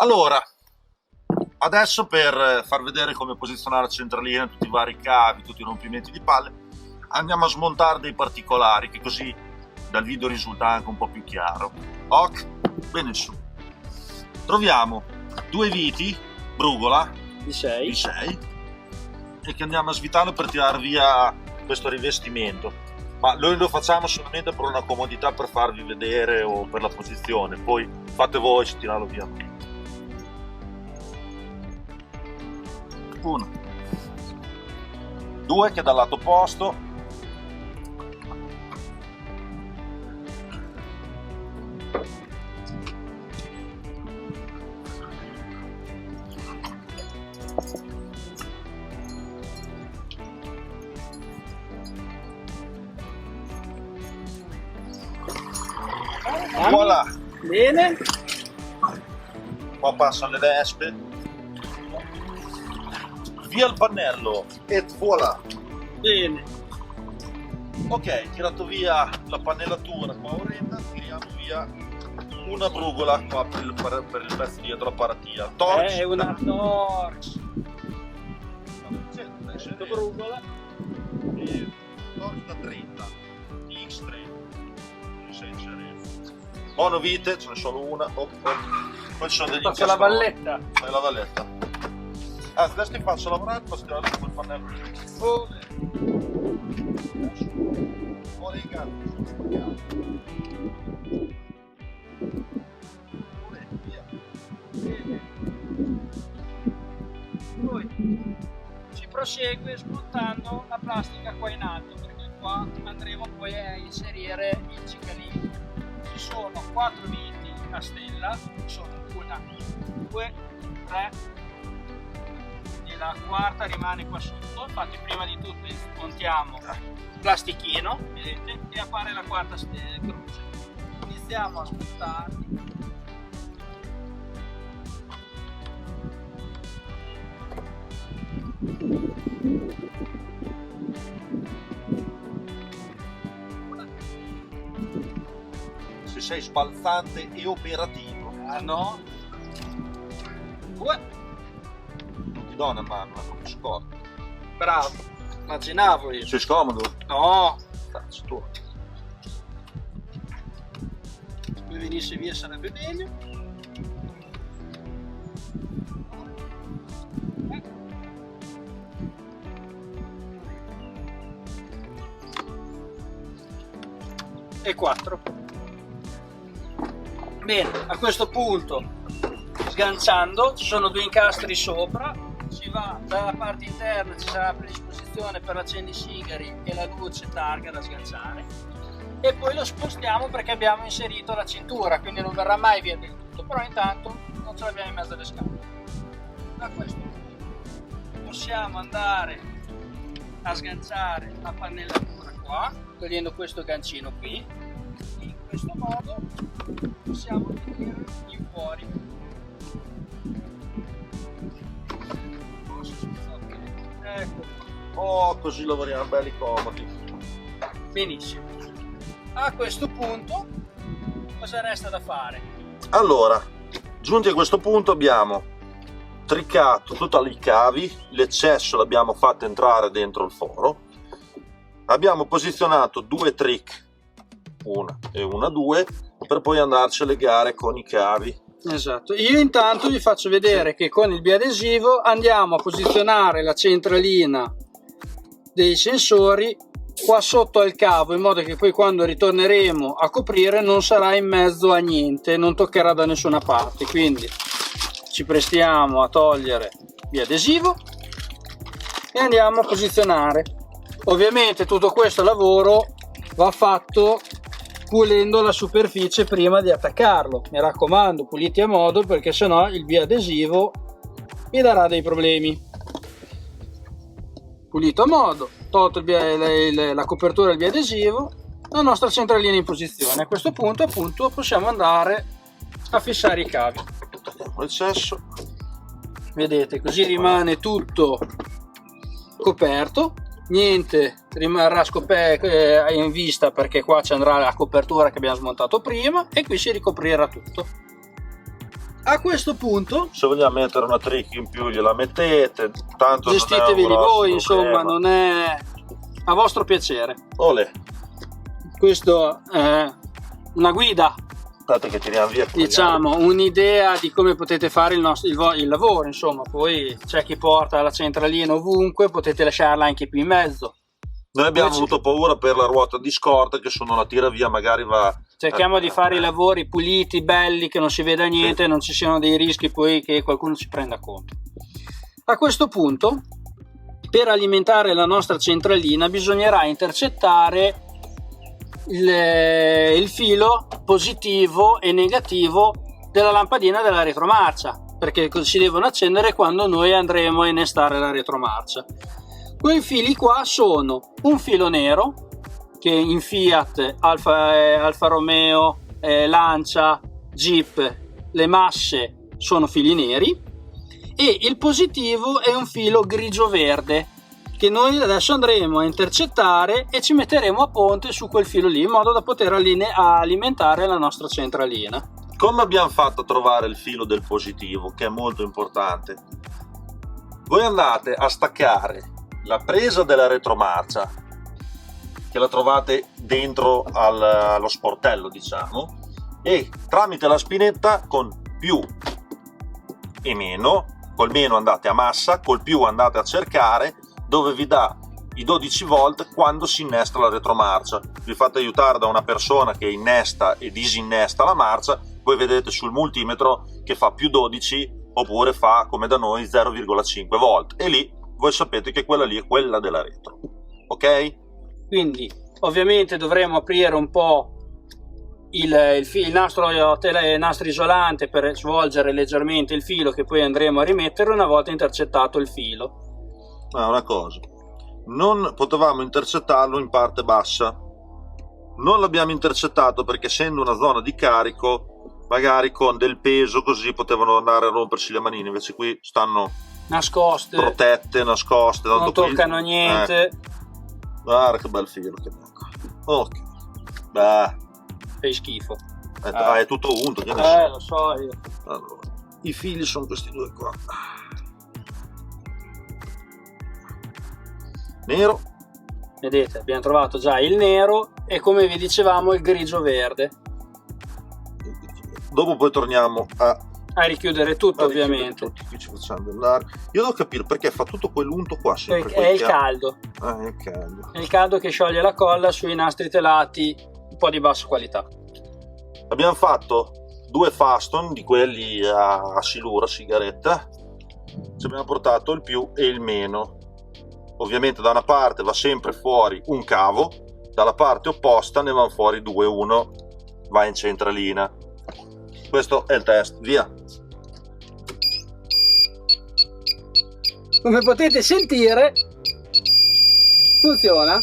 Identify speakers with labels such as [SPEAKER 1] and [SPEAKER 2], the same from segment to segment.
[SPEAKER 1] Allora, adesso per far vedere come posizionare la centralina, tutti i vari cavi, tutti i rompimenti di palle, andiamo a smontare dei particolari, che così dal video risulta anche un po' più chiaro. Ok, bene su. Troviamo due viti, brugola,
[SPEAKER 2] Di 6.
[SPEAKER 1] di 6, e che andiamo a svitare per tirare via questo rivestimento. Ma noi lo facciamo solamente per una comodità, per farvi vedere o per la posizione, poi fate voi se tirarlo via. Uno, due, che dal lato opposto, voilà.
[SPEAKER 2] Bene.
[SPEAKER 1] Qua passano le vespe, via il pannello e voilà.
[SPEAKER 2] Bene.
[SPEAKER 1] Ok, tirato via la pannellatura qua orrenda, tiriamo via una brugola qua per il pezzo dietro la paratia. Torch.
[SPEAKER 2] È una torch. Brugola.
[SPEAKER 1] Torch da 30, X3. Monovite, ce n'è solo una. Poi ci sono degli
[SPEAKER 2] Faccio la valletta.
[SPEAKER 1] Fai la valletta. Adesso ti faccio lavorare, posso tirare come il pannello.
[SPEAKER 2] Poi si prosegue smontando la plastica qua in alto, perché qua andremo poi a inserire il cicalino. Ci sono 4 viti a stella, sono 1, 2, 3 e la quarta rimane qua sotto. Infatti prima di tutto smontiamo il plastichino, vedete, e appare la quarta croce. Iniziamo a smontarli.
[SPEAKER 1] Se sei sbalzante e operativo,
[SPEAKER 2] Ah no. 2.
[SPEAKER 1] non ti do una mano, come scordo.
[SPEAKER 2] Bravo. Immaginavo io.
[SPEAKER 1] Sei scomodo?
[SPEAKER 2] No.
[SPEAKER 1] Cazzo tu.
[SPEAKER 2] Se poi venisse via sarebbe meglio. E 4. Bene, a questo punto, sganciando, ci sono 2 incastri sopra, si va dalla parte interna, ci sarà la predisposizione per l'accendisigari e la luce targa da sganciare, e poi lo spostiamo perché abbiamo inserito la cintura, quindi non verrà mai via del tutto, però intanto non ce l'abbiamo in mezzo alle scale. Da questo punto possiamo andare a sganciare la pannellatura qua, togliendo questo gancino qui. In questo modo possiamo venire in fuori. Ecco.
[SPEAKER 1] Oh, così lavoriamo belli comodi.
[SPEAKER 2] Benissimo. A questo punto cosa resta da fare?
[SPEAKER 1] Allora, giunti a questo punto abbiamo tricato tutti i cavi, l'eccesso l'abbiamo fatto entrare dentro il foro, abbiamo posizionato 2 trick, una e una 2, per poi andarci a legare con i cavi.
[SPEAKER 2] Esatto, io intanto vi faccio vedere che con il biadesivo andiamo a posizionare la centralina dei sensori qua sotto al cavo, in modo che poi quando ritorneremo a coprire non sarà in mezzo a niente, non toccherà da nessuna parte. Quindi ci prestiamo a togliere il biadesivo e andiamo a posizionare. Ovviamente tutto questo lavoro va fatto pulendo la superficie prima di attaccarlo, mi raccomando, puliti a modo, perché sennò il biadesivo vi darà dei problemi. Pulito a modo, tolto la copertura del biadesivo, la nostra centralina in posizione. A questo punto appunto possiamo andare a fissare i cavi.
[SPEAKER 1] Togliamo l'eccesso,
[SPEAKER 2] Vedete, così rimane tutto coperto, niente rimarrà in vista, perché qua ci andrà la copertura che abbiamo smontato prima e qui si ricoprirà tutto. A questo punto
[SPEAKER 1] se vogliamo mettere una trick in più gliela mettete, tanto
[SPEAKER 2] gestitevi
[SPEAKER 1] non è un grosso
[SPEAKER 2] voi, insomma,
[SPEAKER 1] problema.
[SPEAKER 2] non è a vostro piacere.
[SPEAKER 1] Olè,
[SPEAKER 2] Questo è una guida,
[SPEAKER 1] aspetta che tiriamo via.
[SPEAKER 2] diciamo, un'idea di come potete fare il lavoro, insomma. Poi c'è chi porta la centralina ovunque, potete lasciarla anche qui in mezzo.
[SPEAKER 1] Noi abbiamo
[SPEAKER 2] Poi
[SPEAKER 1] avuto paura per la ruota di scorta, che se non la tira via magari va...
[SPEAKER 2] cerchiamo di fare i lavori puliti, belli, che non si veda niente, non ci siano dei rischi poi che qualcuno ci prenda conto. A questo punto, per alimentare la nostra centralina bisognerà intercettare il filo positivo e negativo della lampadina della retromarcia, perché si devono accendere quando noi andremo a innestare la retromarcia. Quei fili qua sono un filo nero, che in Fiat, Alfa Romeo, Lancia, Jeep, le masse sono fili neri, e il positivo è un filo grigio-verde che noi adesso andremo a intercettare e ci metteremo a ponte su quel filo lì in modo da poter alimentare la nostra centralina.
[SPEAKER 1] Come abbiamo fatto a trovare il filo del positivo, che è molto importante? Voi andate a staccare la presa della retromarcia, che la trovate dentro allo sportello, diciamo, e tramite la spinetta con più e meno, col meno andate a massa, col più andate a cercare dove vi dà i 12 volt quando si innesta la retromarcia. Vi fate aiutare da una persona che innesta e disinnesta la marcia, voi vedete sul multimetro che fa più 12 oppure fa, come da noi, 0,5 volt, e lì voi sapete che quella lì è quella della retro, ok?
[SPEAKER 2] Quindi ovviamente dovremo aprire un po' il nastro isolante per svolgere leggermente il filo, che poi andremo a rimettere una volta intercettato il filo.
[SPEAKER 1] Una cosa, non potevamo intercettarlo in parte bassa, non l'abbiamo intercettato perché, essendo una zona di carico, magari con del peso così potevano andare a rompersi le manine, invece qui stanno
[SPEAKER 2] Nascoste,
[SPEAKER 1] protette, nascoste,
[SPEAKER 2] non toccano niente.
[SPEAKER 1] Guarda che bel filo che ok. Beh,
[SPEAKER 2] Fai schifo.
[SPEAKER 1] è tutto unto, che ne so.
[SPEAKER 2] Lo so io.
[SPEAKER 1] Allora, i fili sono questi due qua, nero,
[SPEAKER 2] Vedete, abbiamo trovato già il nero e, come vi dicevamo, il grigio verde.
[SPEAKER 1] dopo poi torniamo a
[SPEAKER 2] richiudere tutto, ovviamente.
[SPEAKER 1] tutti, qui ci facciamo andare. Io devo capire perché fa tutto quell'unto qua sempre.
[SPEAKER 2] È il caldo.
[SPEAKER 1] È il caldo.
[SPEAKER 2] È il caldo che scioglie la colla sui nastri telati un po' di bassa qualità.
[SPEAKER 1] Abbiamo fatto 2 faston di quelli a silura, sigaretta. Ci abbiamo portato il più e il meno. Ovviamente da una parte va sempre fuori un cavo, dalla parte opposta ne vanno fuori 2, uno va in centralina. Questo è il test, via.
[SPEAKER 2] Come potete sentire, funziona.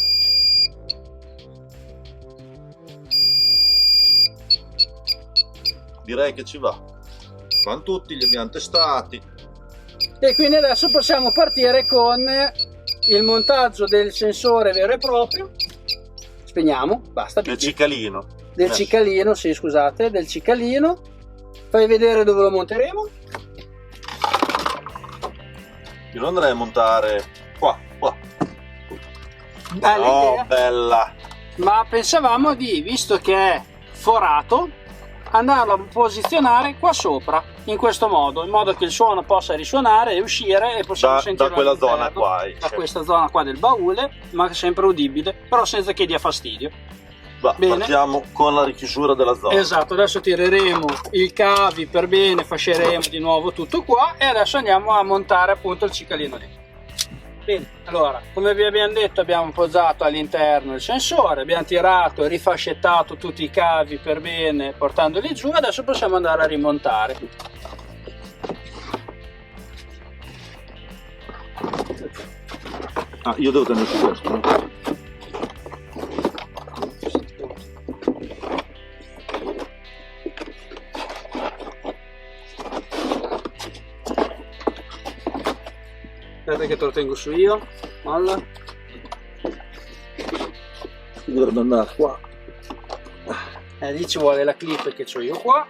[SPEAKER 1] Direi che ci va. Vanno tutti, li abbiamo testati.
[SPEAKER 2] E quindi adesso possiamo partire con il montaggio del sensore vero e proprio. Spegniamo, basta.
[SPEAKER 1] Del cicalino.
[SPEAKER 2] Del cicalino, sì, scusate, del cicalino. Fai vedere dove lo monteremo.
[SPEAKER 1] Io lo andrei a montare qua.
[SPEAKER 2] Bella idea.
[SPEAKER 1] Bella.
[SPEAKER 2] Ma pensavamo di, visto che è forato, andarlo a posizionare qua sopra, in questo modo, in modo che il suono possa risuonare e uscire, e possiamo sentirlo
[SPEAKER 1] da quella
[SPEAKER 2] all'interno,
[SPEAKER 1] zona qua,
[SPEAKER 2] da questa zona qua del baule, ma sempre udibile, però senza che dia fastidio. Bene.
[SPEAKER 1] Partiamo con la richiusura della zona.
[SPEAKER 2] Esatto, adesso tireremo il cavi per bene, fasceremo di nuovo tutto qua e adesso andiamo a montare appunto il cicalino lì. Bene, allora, come vi abbiamo detto, abbiamo appoggiato all'interno il sensore, abbiamo tirato e rifascettato tutti i cavi per bene portandoli giù, adesso possiamo andare a rimontare.
[SPEAKER 1] Io devo tenere su questo.
[SPEAKER 2] Aspetta che te lo tengo su io. Molla.
[SPEAKER 1] Dovrebbe andare qua.
[SPEAKER 2] Lì ci vuole la clip che ho io qua.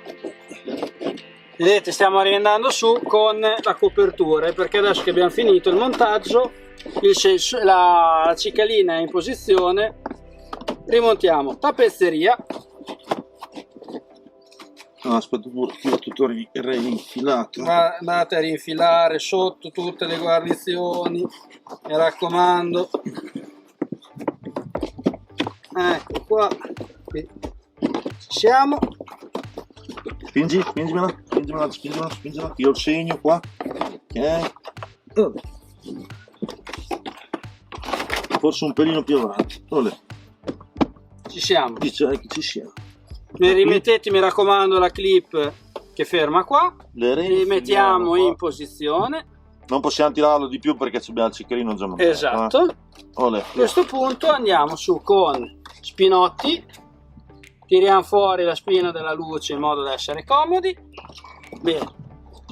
[SPEAKER 2] Vedete, stiamo riandando su con la copertura, perché adesso che abbiamo finito il montaggio, la cicalina è in posizione, rimontiamo tappezzeria.
[SPEAKER 1] No, aspetta pure che ho tutto reinfilato.
[SPEAKER 2] Andate a rinfilare sotto tutte le guarnizioni, mi raccomando. Ecco qua, qui ci siamo.
[SPEAKER 1] Spingimela. Io il segno qua. Ok. Forse un pelino più avanti. Olè.
[SPEAKER 2] Ci siamo.
[SPEAKER 1] Dice che ci siamo.
[SPEAKER 2] Mi rimettete, mi raccomando, la clip che ferma qua.
[SPEAKER 1] Le
[SPEAKER 2] Rimettiamo
[SPEAKER 1] qua.
[SPEAKER 2] in posizione.
[SPEAKER 1] Non possiamo tirarlo di più perché abbiamo il ciccherino già montato.
[SPEAKER 2] Esatto.
[SPEAKER 1] Olè.
[SPEAKER 2] A questo punto andiamo su con spinotti, tiriamo fuori la spina della luce in modo da essere comodi. Bene,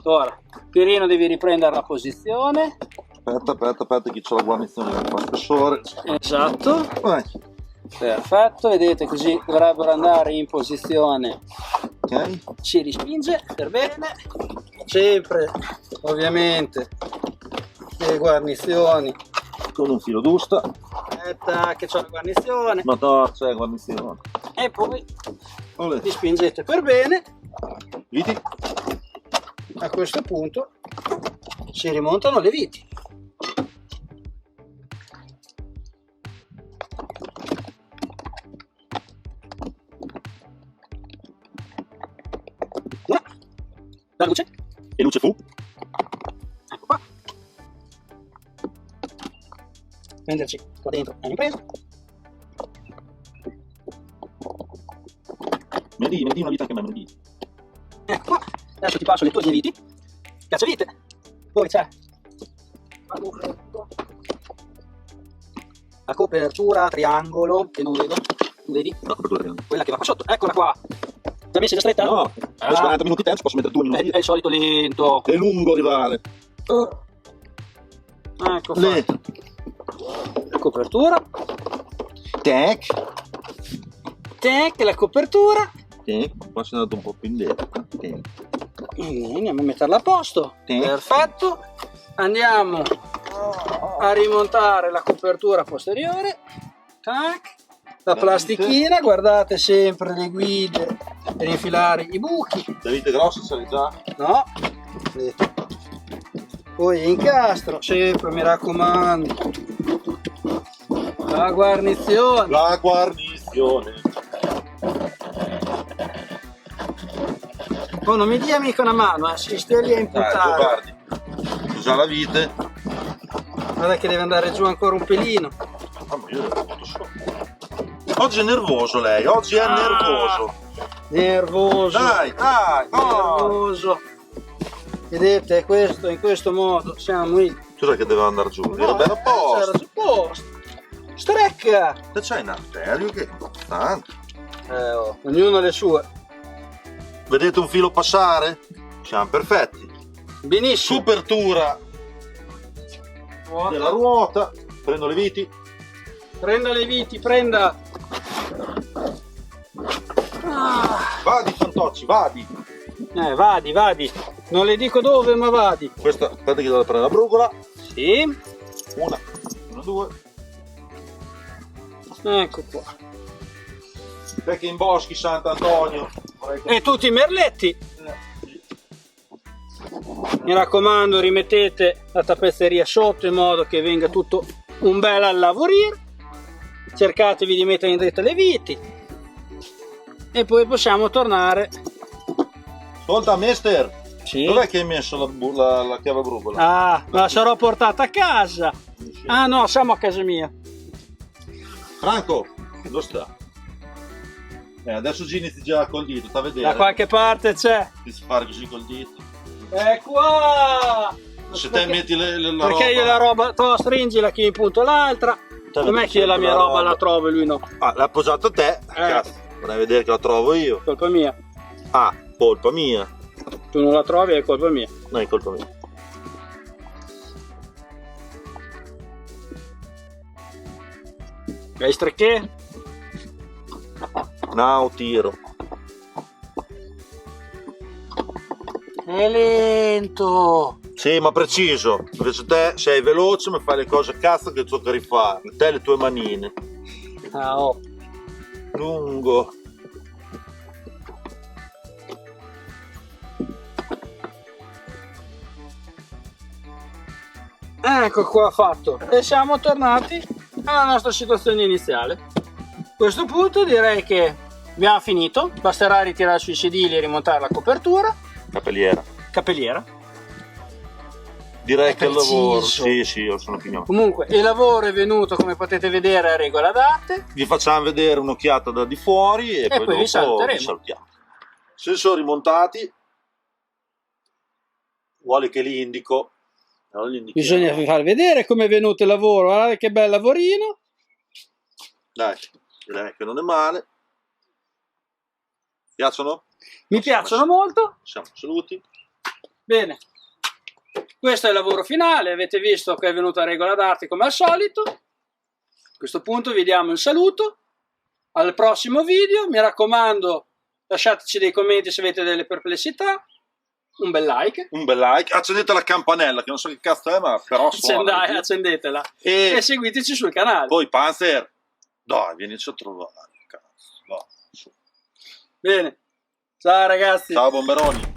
[SPEAKER 2] ora Pierino devi riprendere la posizione.
[SPEAKER 1] Aspetta che c'ho la guarnizione del qua spessore.
[SPEAKER 2] Esatto,
[SPEAKER 1] Vai.
[SPEAKER 2] perfetto, vedete, così dovrebbero andare in posizione.
[SPEAKER 1] Ok.
[SPEAKER 2] Si rispinge per bene, sempre ovviamente le guarnizioni.
[SPEAKER 1] Con un filo d'usta.
[SPEAKER 2] Aspetta che c'ho la guarnizione.
[SPEAKER 1] Ma no, c'è guarnizione.
[SPEAKER 2] E poi
[SPEAKER 1] Olè.
[SPEAKER 2] li spingete per bene.
[SPEAKER 1] Viti.
[SPEAKER 2] A questo punto si rimontano le viti. La luce.
[SPEAKER 1] E luce fu.
[SPEAKER 2] Ecco qua. Prenderci qua dentro è impresa.
[SPEAKER 1] Metti una vita anche a me, metti.
[SPEAKER 2] Ecco qua. Adesso ti passo le tue viti. Cacciavite. Poi c'è la copertura a triangolo che non vedo. Tu vedi?
[SPEAKER 1] No, copertura.
[SPEAKER 2] Quella che va qua sotto. Eccola qua. Già messa già stretta?
[SPEAKER 1] No, adesso 40 minuti tempo, posso mettere 2 minuti.
[SPEAKER 2] È il solito lento.
[SPEAKER 1] È lungo arrivare.
[SPEAKER 2] Ecco qua. La copertura.
[SPEAKER 1] Tac.
[SPEAKER 2] Tac, la copertura.
[SPEAKER 1] Qua si è andato un po' più indietro.
[SPEAKER 2] Andiamo a metterla a posto. Perfetto. Andiamo a rimontare la copertura posteriore. Tac. La plastichina, guardate sempre le guide per infilare i buchi.
[SPEAKER 1] Le vite grosse ce le già?
[SPEAKER 2] No. Vedete. Poi incastro, sempre mi raccomando. La guarnizione.
[SPEAKER 1] La guarnizione.
[SPEAKER 2] Oh, non mi dia mica una mano, si stia lì a imputare.
[SPEAKER 1] Guardi. Usa la vite.
[SPEAKER 2] Guarda che deve andare giù ancora un pelino.
[SPEAKER 1] Ah, ma io l'ho fatto solo. Oggi è nervoso lei, oggi è nervoso.
[SPEAKER 2] Nervoso.
[SPEAKER 1] Dai.
[SPEAKER 2] Nervoso. Vedete, è questo, in questo modo siamo in.
[SPEAKER 1] Cos'è che deve andare giù? Era bello a posto.
[SPEAKER 2] C'era sul posto. Strecca.
[SPEAKER 1] Se c'hai un arterio che è importante.
[SPEAKER 2] Ognuno le sue.
[SPEAKER 1] Vedete un filo passare? Siamo perfetti.
[SPEAKER 2] Benissimo.
[SPEAKER 1] Supertura della ruota. Prendo le viti.
[SPEAKER 2] Prenda le viti, prenda.
[SPEAKER 1] Vadi Fantocci, vadi.
[SPEAKER 2] Vadi. Non le dico dove, ma vadi.
[SPEAKER 1] Questa, aspetta che devo prendere la brugola.
[SPEAKER 2] Sì.
[SPEAKER 1] Una, due.
[SPEAKER 2] Ecco qua.
[SPEAKER 1] Perché in boschi Sant'Antonio.
[SPEAKER 2] E tutti i merletti. Mi raccomando, rimettete la tappezzeria sotto in modo che venga tutto un bel al lavorire. Cercatevi di mettere in dritta le viti. E poi possiamo tornare.
[SPEAKER 1] Ascolta, mister.
[SPEAKER 2] Sì.
[SPEAKER 1] Dov'è che hai messo la chiave brugola?
[SPEAKER 2] Ah, la sarò portata a casa. Ah no, siamo a casa mia.
[SPEAKER 1] Franco, dove sta? Adesso ci inizi già col dito, sta a vedere.
[SPEAKER 2] Da qualche parte c'è.
[SPEAKER 1] Ti si fare così col dito.
[SPEAKER 2] È qua.
[SPEAKER 1] Se te metti la
[SPEAKER 2] perché
[SPEAKER 1] roba...
[SPEAKER 2] io la roba, tu stringila che in punto l'altra. Com'è che io la mia roba la trovo e lui no?
[SPEAKER 1] Ah, l'ha appoggiato a te? Cazzo, vorrei vedere che la trovo io.
[SPEAKER 2] Colpa mia.
[SPEAKER 1] Ah, colpa mia.
[SPEAKER 2] Tu non la trovi, è colpa mia.
[SPEAKER 1] No, è colpa mia.
[SPEAKER 2] Hai strecche?
[SPEAKER 1] No, tiro.
[SPEAKER 2] È lento.
[SPEAKER 1] Sì, ma preciso. Invece te sei veloce, ma fai le cose cazzo che tocca rifare. Te e le tue manine.
[SPEAKER 2] Ah, oh.
[SPEAKER 1] Lungo.
[SPEAKER 2] Ecco qua fatto. E siamo tornati alla nostra situazione iniziale. A questo punto direi che abbiamo finito. Basterà ritirare sui sedili e rimontare la copertura. Capelliera.
[SPEAKER 1] Direi
[SPEAKER 2] È
[SPEAKER 1] che il lavoro.
[SPEAKER 2] preciso.
[SPEAKER 1] Sì, io sono opinione.
[SPEAKER 2] Comunque il lavoro è venuto, come potete vedere, a regola d'arte.
[SPEAKER 1] Vi facciamo vedere un'occhiata da di fuori e poi
[SPEAKER 2] poi
[SPEAKER 1] dopo
[SPEAKER 2] vi saluteremo.
[SPEAKER 1] vi salutiamo. Sensori montati. Vuole che li indico? Allora li indichiamo.
[SPEAKER 2] Bisogna far vedere come è venuto il lavoro. Guardate che bel lavorino.
[SPEAKER 1] Dai, direi che non è male. Piacciono?
[SPEAKER 2] Mi piacciono molto.
[SPEAKER 1] Siamo saluti.
[SPEAKER 2] Bene. Questo è il lavoro finale. Avete visto che è venuto a regola d'arte come al solito. A questo punto vi diamo un saluto. Al prossimo video. Mi raccomando, lasciateci dei commenti se avete delle perplessità. Un bel like.
[SPEAKER 1] Un bel like. Accendete la campanella, che non so che cazzo è, ma però suona.
[SPEAKER 2] Accendetela.
[SPEAKER 1] E
[SPEAKER 2] E seguiteci sul canale.
[SPEAKER 1] poi Panzer, dai, vienici a trovare. Cazzo, dai, su.
[SPEAKER 2] Bene. Ciao ragazzi.
[SPEAKER 1] Ciao bomberoni.